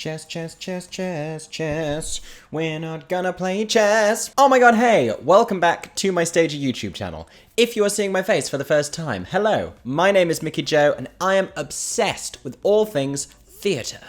Chess, chess, chess, chess, chess. We're not gonna play chess. Oh my god, hey! Welcome back to my Stager YouTube channel. If you are seeing my face for the first time, hello. My name is Mickey Joe, and I am obsessed with all things theatre.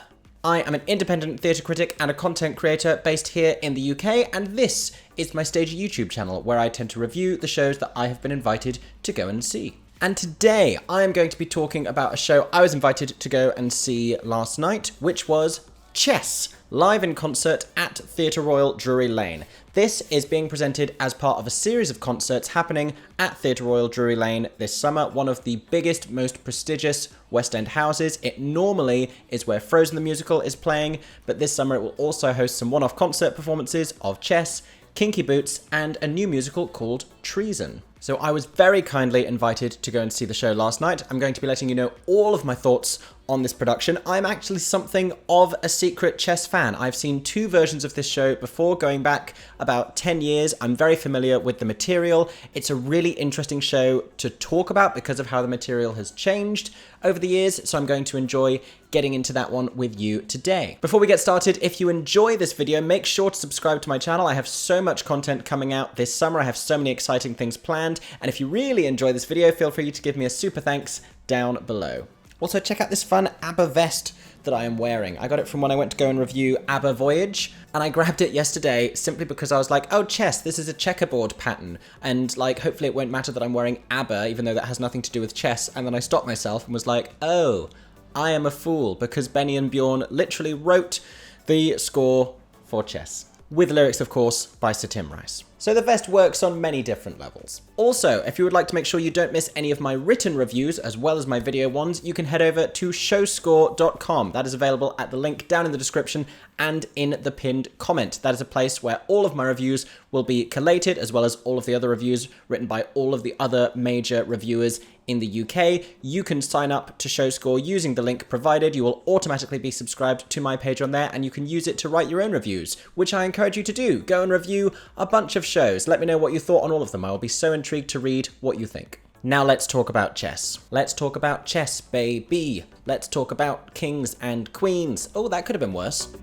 I am an independent theatre critic and a content creator based here in the UK, and this is my Stager YouTube channel, where I tend to review the shows that I have been invited to go and see. And today, I am going to be talking about a show I was invited to go and see last night, which was Chess, live in concert at Theatre Royal Drury Lane. This is being presented as part of a series of concerts happening at Theatre Royal Drury Lane this summer, one of the biggest, most prestigious West End houses. It normally is where Frozen the Musical is playing, but this summer it will also host some one-off concert performances of Chess, Kinky Boots, and a new musical called Treason. So I was very kindly invited to go and see the show last night. I'm going to be letting you know all of my thoughts on this production. I'm actually something of a secret Chess fan. I've seen two versions of this show before, going back about 10 years. I'm very familiar with the material. It's a really interesting show to talk about because of how the material has changed over the years, so I'm going to enjoy getting into that one with you today. Before we get started, if you enjoy this video, make sure to subscribe to my channel. I have so much content coming out this summer. I have so many exciting things planned, and if you really enjoy this video, feel free to give me a super thanks down below. Also, check out this fun ABBA vest that I am wearing. I got it from when I went to go and review ABBA Voyage, and I grabbed it yesterday simply because I was like, oh, chess, this is a checkerboard pattern, and like, hopefully it won't matter that I'm wearing ABBA, even though that has nothing to do with chess. And then I stopped myself and was like, oh, I am a fool, because Benny and Bjorn literally wrote the score for Chess. With lyrics, of course, by Sir Tim Rice. So the vest works on many different levels. Also, if you would like to make sure you don't miss any of my written reviews, as well as my video ones, you can head over to showscore.com. That is available at the link down in the description and in the pinned comment. That is a place where all of my reviews will be collated, as well as all of the other reviews written by all of the other major reviewers in the UK. You can sign up to ShowScore using the link provided. You will automatically be subscribed to my page on there, and you can use it to write your own reviews, which I encourage you to do. Go and review a bunch of shows. Let me know what you thought on all of them. I will be so intrigued to read what you think. Now let's talk about chess. Let's talk about chess, baby. Let's talk about kings and queens. Oh, that could have been worse.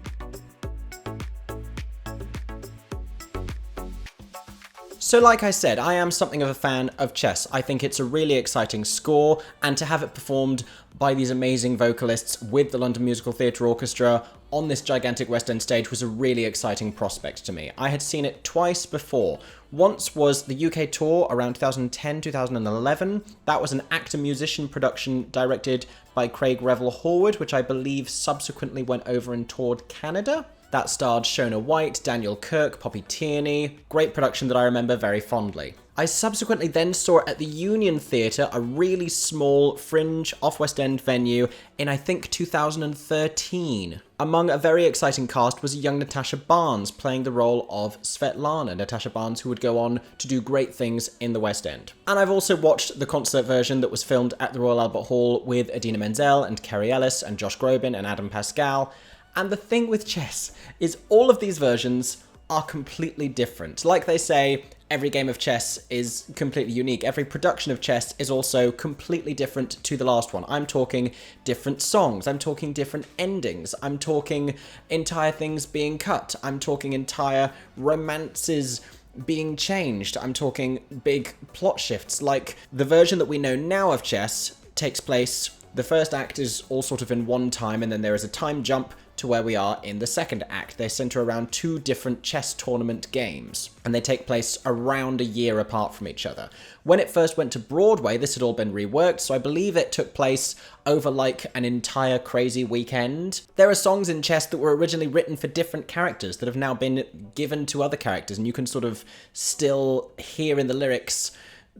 So like I said, I am something of a fan of Chess. I think it's a really exciting score, and to have it performed by these amazing vocalists with the London Musical Theatre Orchestra on this gigantic West End stage was a really exciting prospect to me. I had seen it twice before. Once was the UK tour around 2010-2011. That was an actor-musician production directed by Craig Revel Horwood, which I believe subsequently went over and toured Canada. That starred Shona White, Daniel Kirk, Poppy Tierney. Great production that I remember very fondly. I subsequently then saw it at the Union Theatre, a really small fringe off-West End venue, in I think 2013. Among a very exciting cast was a young Natasha Barnes playing the role of Svetlana, Natasha Barnes, who would go on to do great things in the West End. And I've also watched the concert version that was filmed at the Royal Albert Hall with Idina Menzel and Kerry Ellis and Josh Groban and Adam Pascal. And the thing with chess is all of these versions are completely different. Like they say, every game of chess is completely unique. Every production of chess is also completely different to the last one. I'm talking different songs. I'm talking different endings. I'm talking entire things being cut. I'm talking entire romances being changed. I'm talking big plot shifts. Like the version that we know now of chess takes place, the first act is all sort of in one time, and then there is a time jump to where we are in the second act. They center around two different chess tournament games, and they take place around a year apart from each other. When it first went to Broadway, this had all been reworked, so I believe it took place over like an entire crazy weekend. There are songs in chess that were originally written for different characters that have now been given to other characters, and you can sort of still hear in the lyrics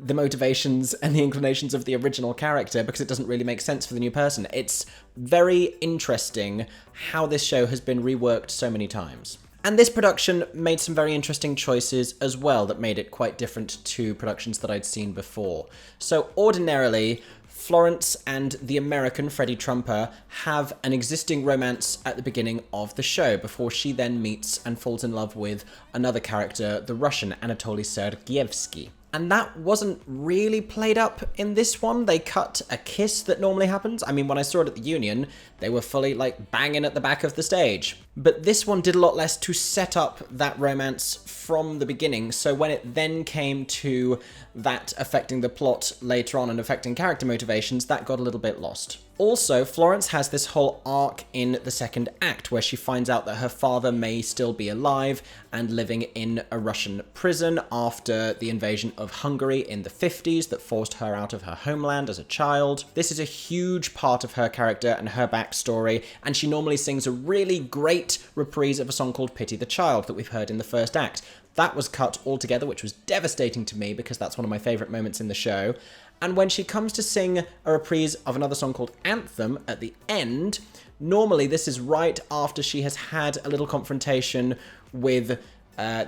the motivations and the inclinations of the original character because it doesn't really make sense for the new person. It's very interesting how this show has been reworked so many times. And this production made some very interesting choices as well that made it quite different to productions that I'd seen before. So ordinarily, Florence and the American Freddie Trumper have an existing romance at the beginning of the show before she then meets and falls in love with another character, the Russian Anatoly Sergeyevsky. And that wasn't really played up in this one. They cut a kiss that normally happens. I mean, when I saw it at the Union, they were fully, like, banging at the back of the stage. But this one did a lot less to set up that romance from the beginning, so when it then came to that affecting the plot later on and affecting character motivations, that got a little bit lost. Also, Florence has this whole arc in the second act where she finds out that her father may still be alive and living in a Russian prison after the invasion of Hungary in the 50s that forced her out of her homeland as a child. This is a huge part of her character and her backstory, and she normally sings a really great reprise of a song called Pity the Child that we've heard in the first act. That was cut altogether, which was devastating to me because that's one of my favourite moments in the show. And when she comes to sing a reprise of another song called Anthem at the end, normally this is right after she has had a little confrontation with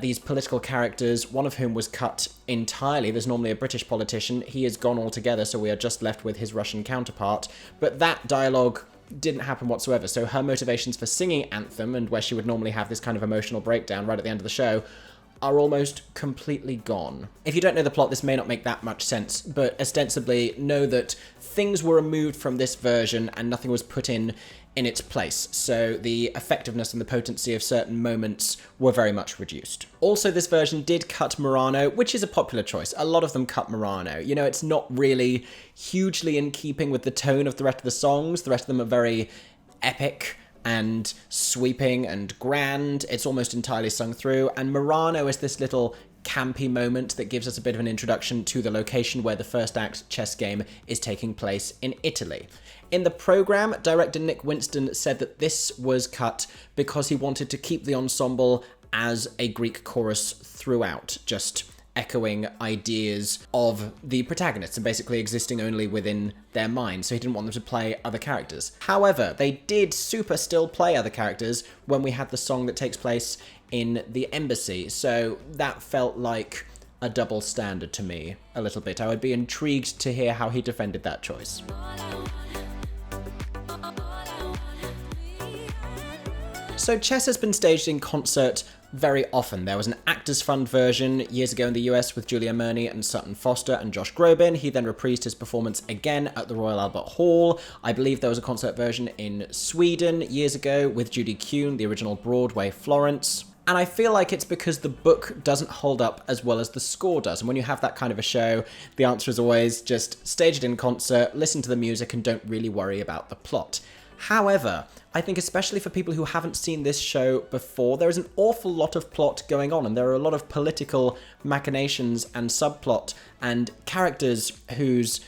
these political characters, one of whom was cut entirely. There's normally a British politician. He is gone altogether, so we are just left with his Russian counterpart. But that dialogue didn't happen whatsoever, so her motivations for singing Anthem, and where she would normally have this kind of emotional breakdown right at the end of the show, are almost completely gone. If you don't know the plot, this may not make that much sense, but ostensibly know that things were removed from this version and nothing was put in its place, so the effectiveness and the potency of certain moments were very much reduced. Also, this version did cut Murano, which is a popular choice. A lot of them cut Murano. You know, it's not really hugely in keeping with the tone of the rest of the songs. The rest of them are very epic and sweeping and grand. It's almost entirely sung through, and Murano is this little campy moment that gives us a bit of an introduction to the location where the first act chess game is taking place in Italy. In the programme, director Nick Winston said that this was cut because he wanted to keep the ensemble as a Greek chorus throughout, just echoing ideas of the protagonists and basically existing only within their mind, so he didn't want them to play other characters. However, they did still play other characters when we had the song that takes place in the embassy, so that felt like a double standard to me a little bit. I would be intrigued to hear how he defended that choice. So chess has been staged in concert very often. There was an Actors Fund version years ago in the US with Julia Murney and Sutton Foster and Josh Groban. He then reprised his performance again at the Royal Albert Hall. I believe there was a concert version in Sweden years ago with Judy Kuhn, the original Broadway Florence. And I feel like it's because the book doesn't hold up as well as the score does. And when you have that kind of a show, the answer is always just stage it in concert, listen to the music, and don't really worry about the plot. However, I think especially for people who haven't seen this show before, there is an awful lot of plot going on, and there are a lot of political machinations and subplot and characters whose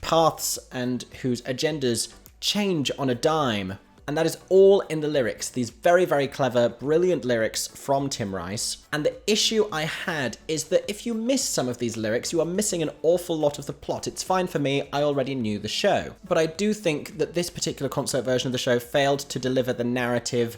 paths and whose agendas change on a dime. And that is all in the lyrics, these very, very clever, brilliant lyrics from Tim Rice. And the issue I had is that if you miss some of these lyrics, you are missing an awful lot of the plot. It's fine for me, I already knew the show. But I do think that this particular concert version of the show failed to deliver the narrative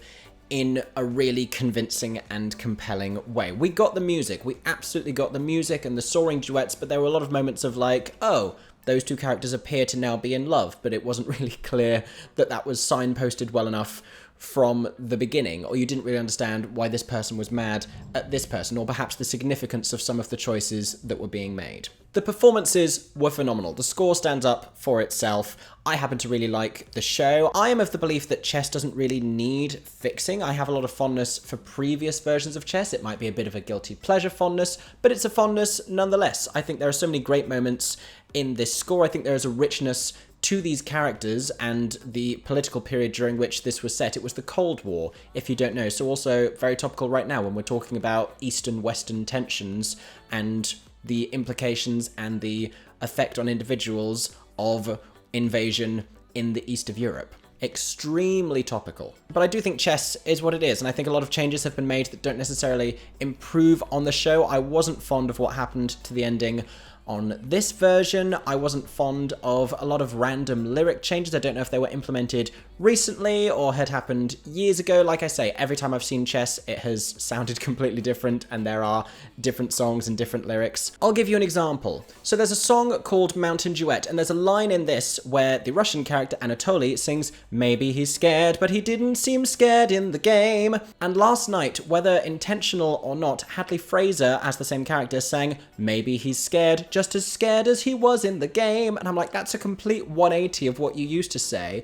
in a really convincing and compelling way. We got the music, we absolutely got the music and the soaring duets, but there were a lot of moments of like, oh, those two characters appear to now be in love, but it wasn't really clear that that was signposted well enough from the beginning, or you didn't really understand why this person was mad at this person, or perhaps the significance of some of the choices that were being made. The performances were phenomenal. The score stands up for itself. I happen to really like the show. I am of the belief that chess doesn't really need fixing. I have a lot of fondness for previous versions of chess. It might be a bit of a guilty pleasure fondness, but it's a fondness nonetheless. I think there are so many great moments in this score. I think there is a richness to these characters and the political period during which this was set. It was the Cold War, if you don't know, so also very topical right now when we're talking about Eastern-Western tensions and the implications and the effect on individuals of invasion in the east of Europe. Extremely topical. But I do think chess is what it is, and I think a lot of changes have been made that don't necessarily improve on the show. I wasn't fond of what happened to the ending On this version, I wasn't fond of a lot of random lyric changes. I don't know if they were implemented recently or had happened years ago. Like I say, every time I've seen Chess, it has sounded completely different, and there are different songs and different lyrics. I'll give you an example. So there's a song called Mountain Duet, and there's a line in this where the Russian character Anatoly sings, "Maybe he's scared, but he didn't seem scared in the game." And last night, whether intentional or not, Hadley Fraser, as the same character, sang, "Maybe he's scared, just as scared as he was in the game." And I'm like, that's a complete 180 of what you used to say.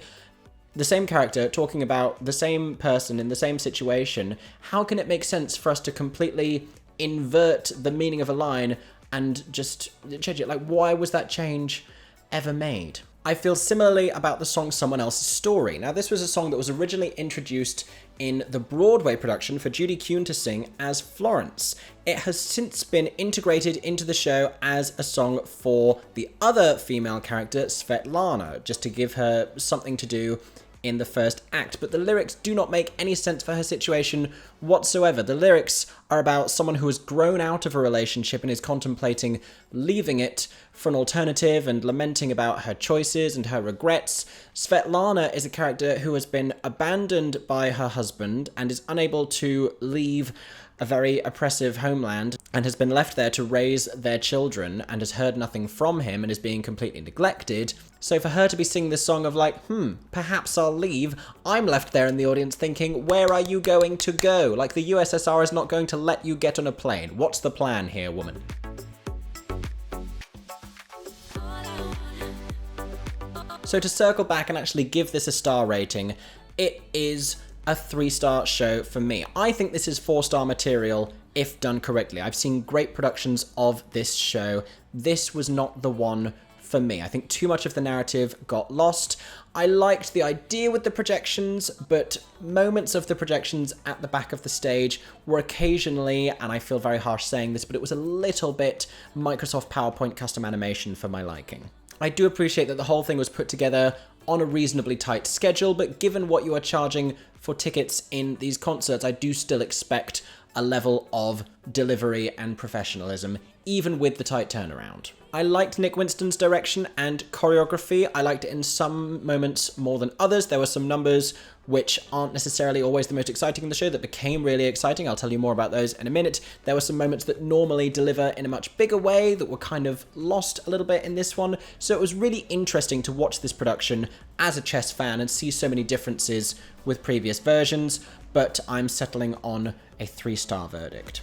The same character talking about the same person in the same situation. How can it make sense for us to completely invert the meaning of a line and just change it? Like, why was that change ever made? I feel similarly about the song Someone Else's Story. Now, this was a song that was originally introduced in the Broadway production for Judy Kuhn to sing as Florence. It has since been integrated into the show as a song for the other female character, Svetlana, just to give her something to do in the first act, but the lyrics do not make any sense for her situation whatsoever. The lyrics are about someone who has grown out of a relationship and is contemplating leaving it for an alternative and lamenting about her choices and her regrets. Svetlana is a character who has been abandoned by her husband and is unable to leave a very oppressive homeland and has been left there to raise their children and has heard nothing from him and is being completely neglected. So for her to be singing this song of like, perhaps I'll leave, I'm left there in the audience thinking, where are you going to go? Like, the USSR is not going to let you get on a plane. What's the plan here, woman? So to circle back and actually give this a star rating, it is a 3-star show for me. I think this is 4-star material if done correctly. I've seen great productions of this show. This was not the one for me. I think too much of the narrative got lost. I liked the idea with the projections, but moments of the projections at the back of the stage were occasionally, and I feel very harsh saying this, but it was a little bit Microsoft PowerPoint custom animation for my liking. I do appreciate that the whole thing was put together on a reasonably tight schedule, but given what you are charging for tickets in these concerts, I do still expect a level of delivery and professionalism, even with the tight turnaround. I liked Nick Winston's direction and choreography. I liked it in some moments more than others. There were some numbers which aren't necessarily always the most exciting in the show that became really exciting. I'll tell you more about those in a minute. There were some moments that normally deliver in a much bigger way that were kind of lost a little bit in this one. So it was really interesting to watch this production as a Chess fan and see so many differences with previous versions, but I'm settling on a 3-star verdict.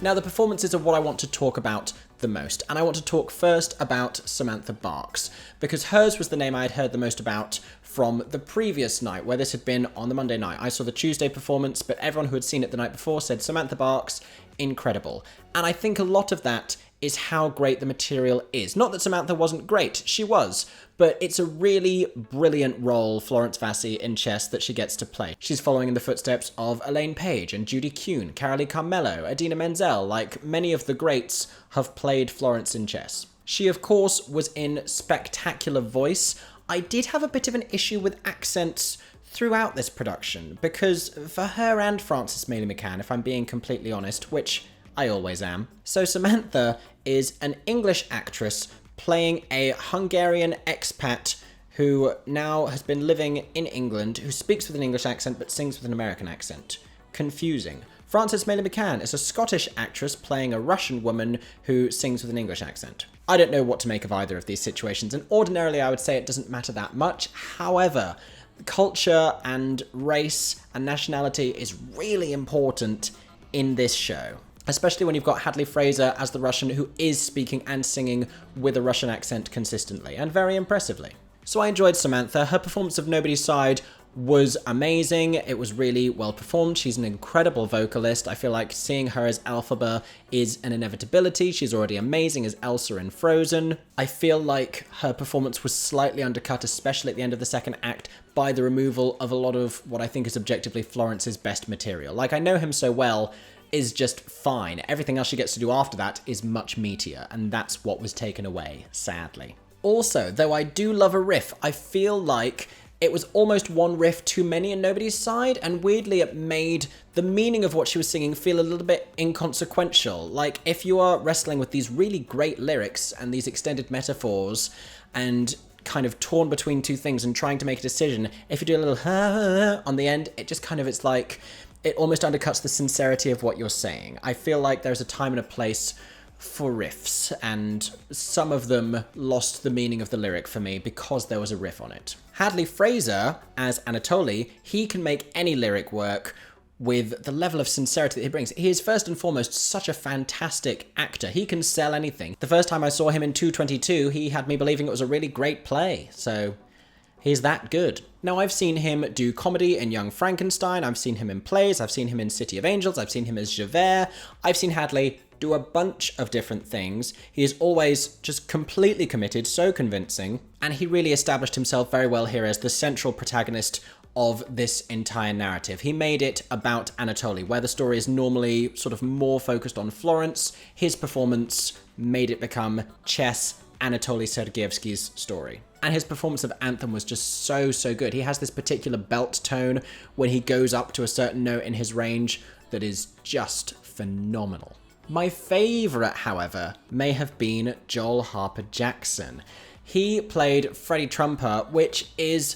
Now, the performances are what I want to talk about the most, and I want to talk first about Samantha Barks, because hers was the name I had heard the most about from the previous night, where this had been on the Monday night. I saw the Tuesday performance, but everyone who had seen it the night before said Samantha Barks, incredible. And I think a lot of that is how great the material is. Not that Samantha wasn't great, she was, but it's a really brilliant role, Florence Vassie, in Chess that she gets to play. She's following in the footsteps of Elaine Page and Judy Kuhn, Carolee Carmello, Idina Menzel, like many of the greats have played Florence in Chess. She, of course, was in spectacular voice. I did have a bit of an issue with accents throughout this production, because for her and Frances Mayli McCann, if I'm being completely honest, which I always am. So Samantha is an English actress playing a Hungarian expat who now has been living in England, who speaks with an English accent but sings with an American accent. Confusing. Frances Mayli McCann is a Scottish actress playing a Russian woman who sings with an English accent. I don't know what to make of either of these situations, and ordinarily I would say it doesn't matter that much. However, culture and race and nationality is really important in this show. Especially when you've got Hadley Fraser as the Russian who is speaking and singing with a Russian accent consistently, and very impressively. So I enjoyed Samantha. Her performance of Nobody's Side was amazing. It was really well performed. She's an incredible vocalist. I feel like seeing her as Elphaba is an inevitability. She's already amazing as Elsa in Frozen. I feel like her performance was slightly undercut, especially at the end of the second act, by the removal of a lot of what I think is objectively Florence's best material. Like, I know him so well, is just fine. Everything else she gets to do after that is much meatier, and that's what was taken away, sadly. Also, though I do love a riff, I feel like it was almost one riff too many in Nobody's Side, and weirdly it made the meaning of what she was singing feel a little bit inconsequential. Like, if you are wrestling with these really great lyrics and these extended metaphors and kind of torn between two things and trying to make a decision, if you do a little on the end, it just kind of, it's like, it almost undercuts the sincerity of what you're saying. I feel like there's a time and a place for riffs, and some of them lost the meaning of the lyric for me because there was a riff on it. Hadley Fraser, as Anatoly, he can make any lyric work with the level of sincerity that he brings. He is first and foremost such a fantastic actor. He can sell anything. The first time I saw him in 222, he had me believing it was a really great play, so he's that good. Now, I've seen him do comedy in Young Frankenstein, I've seen him in plays, I've seen him in City of Angels, I've seen him as Javert, I've seen Hadley do a bunch of different things. He is always just completely committed, so convincing, and he really established himself very well here as the central protagonist of this entire narrative. He made it about Anatoly, where the story is normally sort of more focused on Florence. His performance made it become Chess, Anatoly Sergeyevsky's story. And his performance of Anthem was just so, so good. He has this particular belt tone when he goes up to a certain note in his range that is just phenomenal. My favourite, however, may have been Joel Harper Jackson. He played Freddie Trumper, which is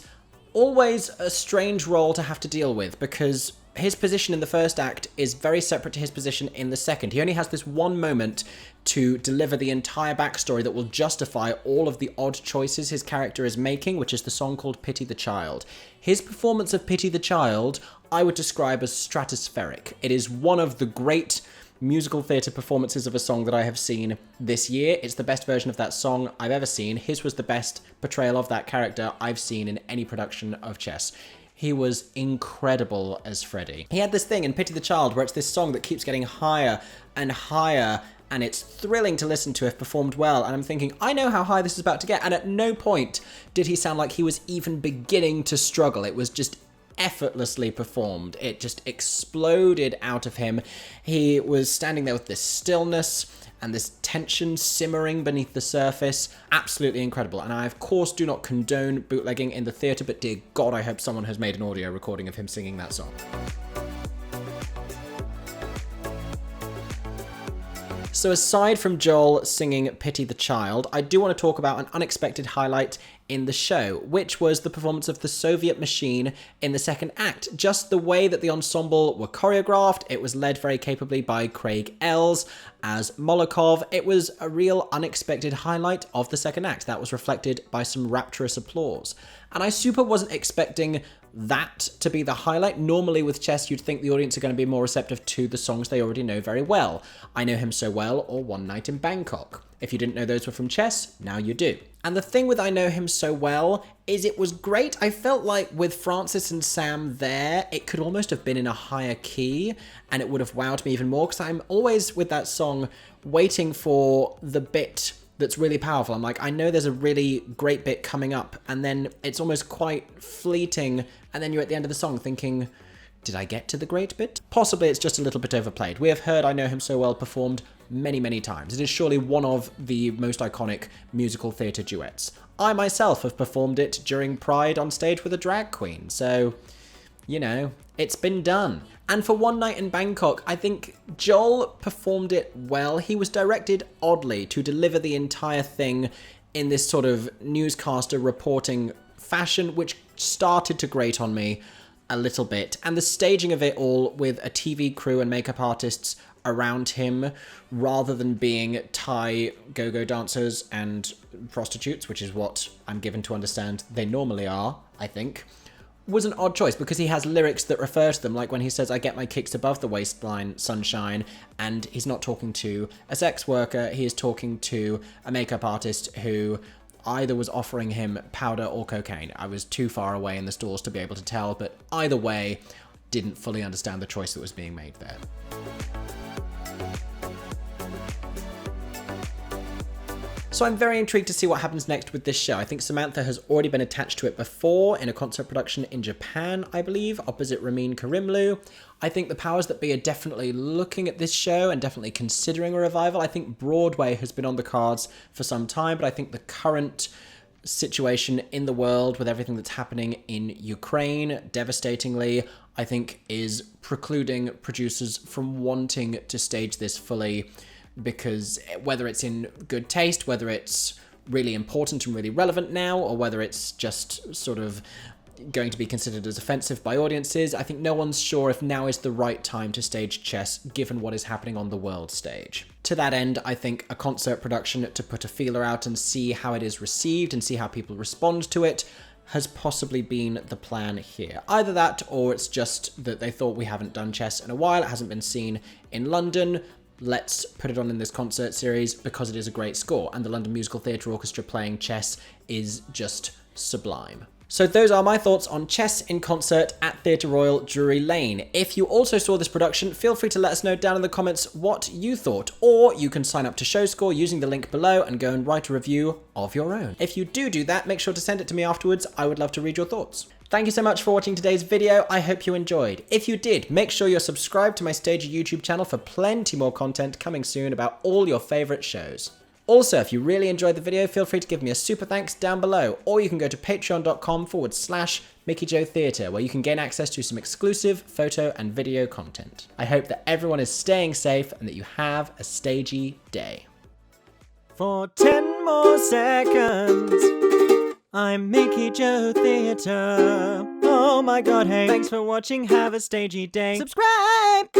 always a strange role to have to deal with because his position in the first act is very separate to his position in the second. He only has this one moment to deliver the entire backstory that will justify all of the odd choices his character is making, which is the song called Pity the Child. His performance of Pity the Child, I would describe as stratospheric. It is one of the great musical theatre performances of a song that I have seen this year. It's the best version of that song I've ever seen. His was the best portrayal of that character I've seen in any production of Chess. He was incredible as Freddie. He had this thing in Pity the Child where it's this song that keeps getting higher and higher, and it's thrilling to listen to if performed well, and I'm thinking, I know how high this is about to get, and at no point did he sound like he was even beginning to struggle. It was just effortlessly performed. It just exploded out of him. He was standing there with this stillness and this tension simmering beneath the surface. Absolutely incredible. And I, of course, do not condone bootlegging in the theatre, but dear God, I hope someone has made an audio recording of him singing that song. So aside from Joel singing Pity the Child, I do want to talk about an unexpected highlight in the show, which was the performance of the Soviet Machine in the second act. Just the way that the ensemble were choreographed, it was led very capably by Craig Ells as Molokov. It was a real unexpected highlight of the second act that was reflected by some rapturous applause. And I super wasn't expecting that to be the highlight. Normally with Chess, you'd think the audience are going to be more receptive to the songs they already know very well. I Know Him So Well or One Night in Bangkok. If you didn't know those were from Chess, now you do. And the thing with I Know Him So Well is it was great. I felt like with Francis and Sam there, it could almost have been in a higher key and it would have wowed me even more, because I'm always with that song waiting for the bit that's really powerful. I'm like, I know there's a really great bit coming up, and then it's almost quite fleeting, and then you're at the end of the song thinking, did I get to the great bit? Possibly it's just a little bit overplayed. We have heard I Know Him So Well performed many, many times. It is surely one of the most iconic musical theatre duets. I myself have performed it during Pride on stage with a drag queen, so, you know, it's been done. And for One Night in Bangkok, I think Joel performed it well. He was directed oddly to deliver the entire thing in this sort of newscaster reporting fashion, which started to grate on me a little bit. And the staging of it all with a TV crew and makeup artists around him, rather than being Thai go-go dancers and prostitutes, which is what I'm given to understand they normally are, I think, was an odd choice, because he has lyrics that refer to them, like when he says, I get my kicks above the waistline, sunshine, and he's not talking to a sex worker, he is talking to a makeup artist who either was offering him powder or cocaine. I was too far away in the stores to be able to tell, but either way, didn't fully understand the choice that was being made there. So I'm very intrigued to see what happens next with this show. I think Samantha has already been attached to it before in a concert production in Japan, I believe, opposite Ramin Karimloo. I think the powers that be are definitely looking at this show and definitely considering a revival. I think Broadway has been on the cards for some time, but I think the current situation in the world with everything that's happening in Ukraine, devastatingly, I think is precluding producers from wanting to stage this fully, because whether it's in good taste, whether it's really important and really relevant now, or whether it's just sort of going to be considered as offensive by audiences, I think no one's sure if now is the right time to stage chess given what is happening on the world stage. To that end, I think a concert production to put a feeler out and see how it is received and see how people respond to it has possibly been the plan here. Either that, or it's just that they thought we haven't done chess in a while, it hasn't been seen in London, let's put it on in this concert series because it is a great score, and the London Musical Theatre Orchestra playing chess is just sublime. So those are my thoughts on Chess in Concert at Theatre Royal Drury Lane. If you also saw this production, feel free to let us know down in the comments what you thought, or you can sign up to ShowScore using the link below and go and write a review of your own. If you do that, make sure to send it to me afterwards. I would love to read your thoughts. Thank you so much for watching today's video. I hope you enjoyed. If you did, make sure you're subscribed to my Stager YouTube channel for plenty more content coming soon about all your favourite shows. Also, if you really enjoyed the video, feel free to give me a super thanks down below, or you can go to patreon.com/MickeyJoeTheatre, where you can gain access to some exclusive photo and video content. I hope that everyone is staying safe and that you have a stagey day. For 10 more seconds, I'm Mickey Joe Theatre. Oh my god, hey. Thanks for watching, have a stagey day. Subscribe!